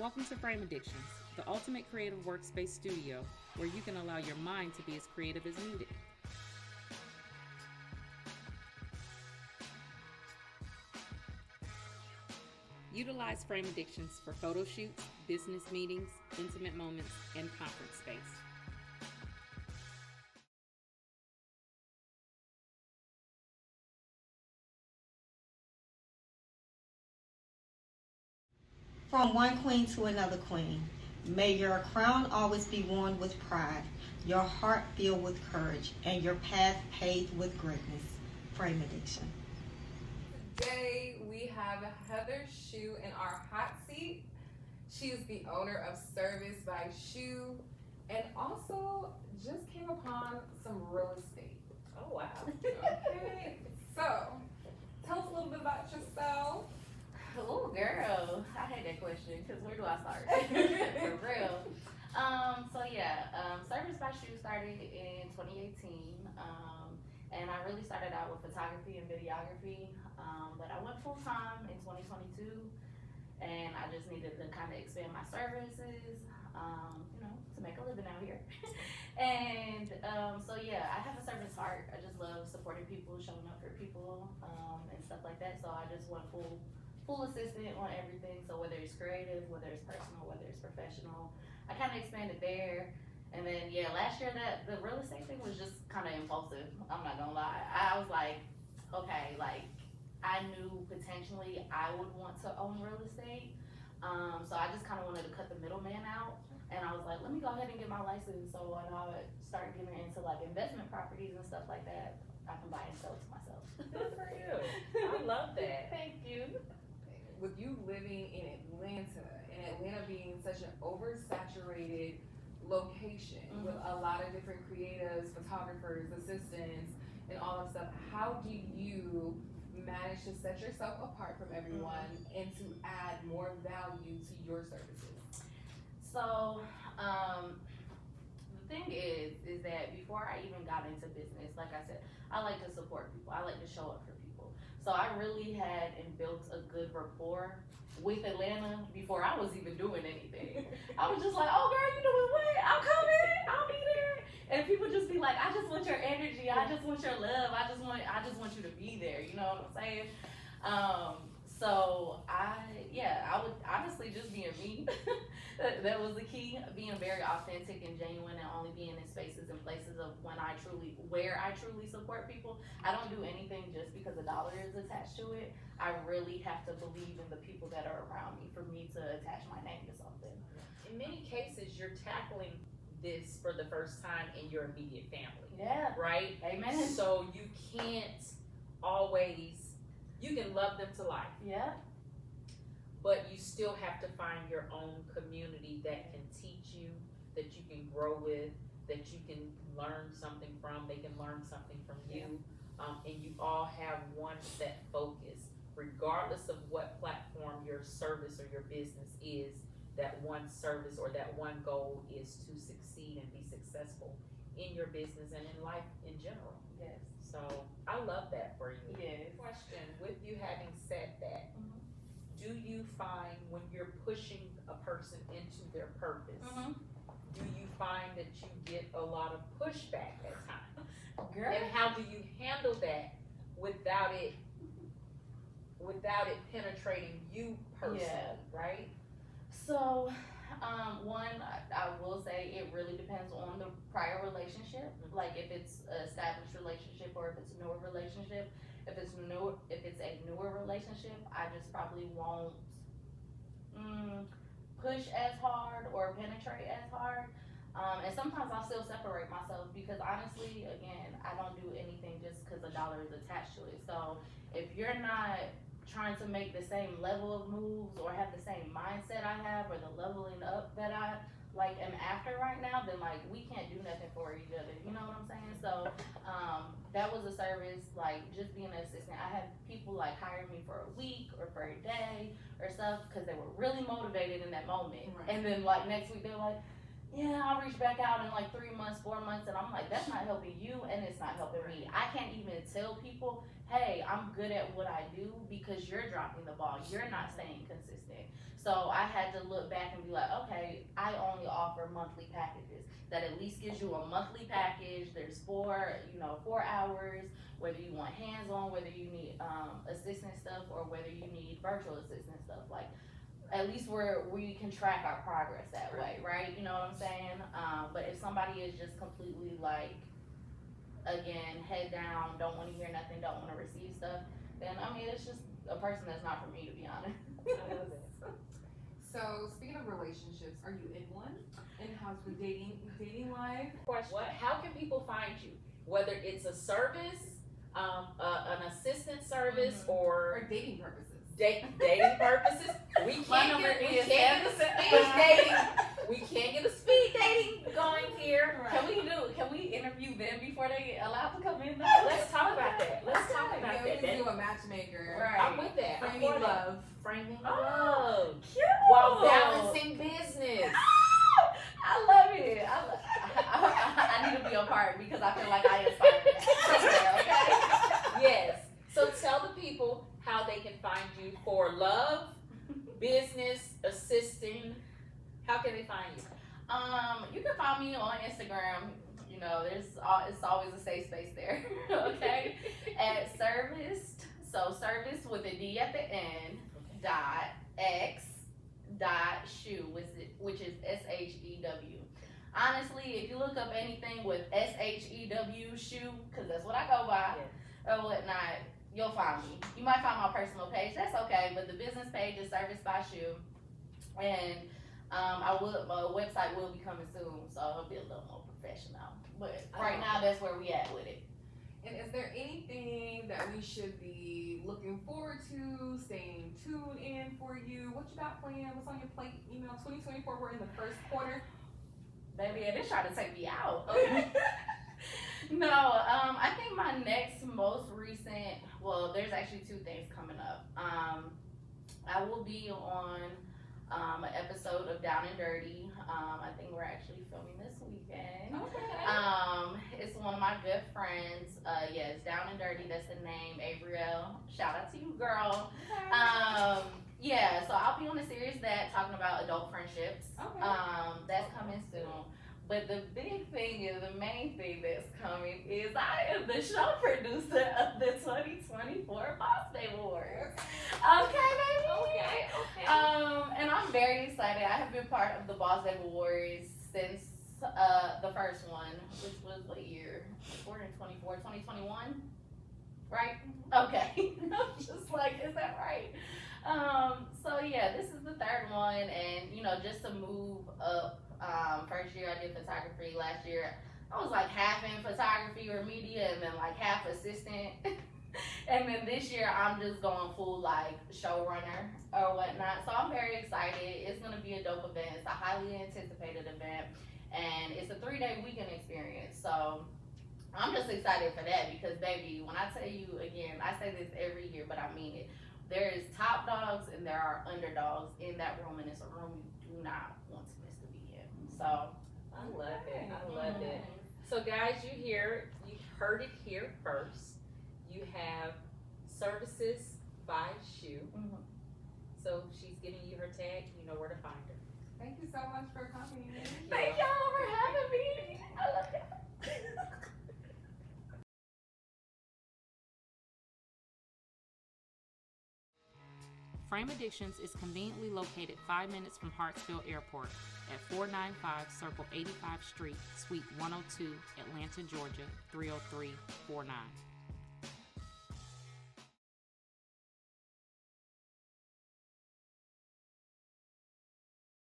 Welcome to Frame Addictions, the ultimate creative workspace studio where you can allow your mind to be as creative as needed. Utilize Frame Addictions for photo shoots, business meetings, intimate moments, and conference space. From one queen to another queen, may your crown always be worn with pride, your heart filled with courage, and your path paved with greatness. Frame Addiction. Today we have Heather Shew in our hot seat. She is the owner of Service by Shew and also just came upon some real estate. Oh, wow. Okay, so tell us a little bit about yourself. Oh, girl, I hate that question because where do I start? For real. Service by Shew started in 2018, and I really started out with photography and videography, but I went full time in 2022, and I just needed to kind of expand my services, to make a living out here. And I have a service heart. I just love supporting people, showing up for people, and stuff like that. So I just went full assistant on everything. So whether it's creative, whether it's personal, whether it's professional, I kind of expanded there. And then last year the real estate thing was just kind of impulsive. I'm not gonna lie. I was like, okay, like I knew potentially I would want to own real estate. So I just kind of wanted to cut the middleman out. And I was like, let me go ahead and get my license. So when I start getting into like investment properties and stuff like that, I can buy and sell to myself. Good for you. I love that. Thank you. With you living in Atlanta, and Atlanta being such an oversaturated location with a lot of different creatives, photographers, assistants, and all that stuff, how do you manage to set yourself apart from everyone and to add more value to your services? So, the thing is that before I even got into business, like I said, I like to support people. I like to show up for people. So I really had and built a good rapport with Atlanta before I was even doing anything. I was just like, oh girl, you doing what? I'll come in, I'll be there. And people just be like, I just want your energy, I just want your love, I just want you to be there, you know what I'm saying? I would honestly just being me. That was the key, being very authentic and genuine and only being in spaces and places of where I truly support people. I don't do anything just because a dollar is attached to it. I really have to believe in the people that are around me for me to attach my name to something. In many cases, you're tackling this for the first time in your immediate family. Yeah. Right? Amen. So you can't always, you can love them to life. Yeah. But you still have to find your own community that can teach you, that you can grow with, that you can learn something from, they can learn something from you. And you all have one set focus, regardless of what platform your service or your business is. That one service or that one goal is to succeed and be successful in your business and in life in general. Yes. So I love that for you. Yes. Question, with you having said that, do you find when you're pushing a person into their purpose, do you find that you get a lot of pushback at times? Girl. And how do you handle that without it penetrating you personally, right? So, I will say it really depends on the prior relationship. Like if it's an established relationship or if it's a newer relationship. If it's a newer relationship, I just probably won't push as hard or penetrate as hard. And sometimes I'll still separate myself because honestly, again, I don't do anything just because a dollar is attached to it. So if you're not trying to make the same level of moves or have the same mindset I have or the leveling up that I am after right now, then we can't do nothing for each other. You know what I'm saying? So that was a service, just being an assistant. I had people hire me for a week or for a day or stuff because they were really motivated in that moment. Right. And then next week they're like, yeah, I'll reach back out in like 3 months, 4 months, and I'm like, that's not helping you, and it's not helping me. I can't even tell people, hey, I'm good at what I do because you're dropping the ball. You're not staying consistent. So I had to look back and be like, okay, I only offer monthly packages that at least gives you a monthly package. There's 4 hours, whether you want hands-on, whether you need assistant stuff, or whether you need virtual assistant stuff. Like, at least where we can track our progress that way, right? You know what I'm saying? But if somebody is just completely like, again, head down, don't want to hear nothing, don't want to receive stuff, then I mean, it's just a person that's not for me, to be honest. I love it. So speaking of relationships, are you in one? And how's the dating life? Question: how can people find you? Whether it's a service, an assistant service, Or dating purposes? dating purposes. We My can't number get is speed dating. We can't get a speed dating going here. Right. Can we interview them before they get allowed to come in? Let's talk about that. Let's talk about Yeah, we that. can do a matchmaker. Right. I'm with that. I'm Framing for that. love. Framing Oh, love. cute. While balancing business. I love it. I need to be a part because I feel like I inspired that. Okay. Yes. So tell the people how they can find you for love, business, assisting. How can they find you? You can find me on Instagram. You know, it's always a safe space there. Okay. At serviced. So service with a D at the end. .x.shew, which is SHEW. Honestly, if you look up anything with SHEW Shew, because that's what I go by, or whatnot, you'll find me. You might find my personal page. That's okay, but the business page is Service by Shew, and my website will be coming soon, so it'll be a little more professional. But right now, that's where we at with it. And is there anything that we should be looking forward to, staying tuned in for you? What you got planned? What's on your plate? 2024, we're in the first quarter. Baby, and it's trying to take me out. No, I think my next most recent, well, there's actually 2 things coming up. I will be on an episode of Down and Dirty. I think we're actually filming this weekend. Okay. It's one of my good friends. Yes, Down and Dirty, that's the name. Abrielle, shout out to you, girl. Yeah, so I'll be on a series that talking about adult friendships. Okay. That's coming soon. But the big thing is, the main thing that's coming is I am the show producer of the 2024 Boss Babe Awards. Okay, baby. Okay. And I'm very excited. I have been part of the Boss Babe Awards since the first one, which was what year? 2021? Right? Okay. I'm just like, is that right? So yeah, this is the 3rd one, and you know, just to move up. First year I did photography. Last year I was like half in photography or media, and then like half assistant. And then this year I'm just going full like showrunner or whatnot. So I'm very excited. It's gonna be a dope event. It's a highly anticipated event, and it's a 3-day weekend experience. So I'm just excited for that because, baby, when I tell you again, I say this every year, but I mean it. There is top dogs and there are underdogs in that room, and it's a room you do not want to miss to be in. So I love it. I love it. So guys, you heard it here first. You have services by Shew. So she's giving you her tag. You know where to find her. Thank you so much for coming. thank y'all for having me. I love y'all. Frame Addictions is conveniently located 5 minutes from Hartsfield Airport at 495 Circle 85th Street, Suite 102, Atlanta, Georgia 30349.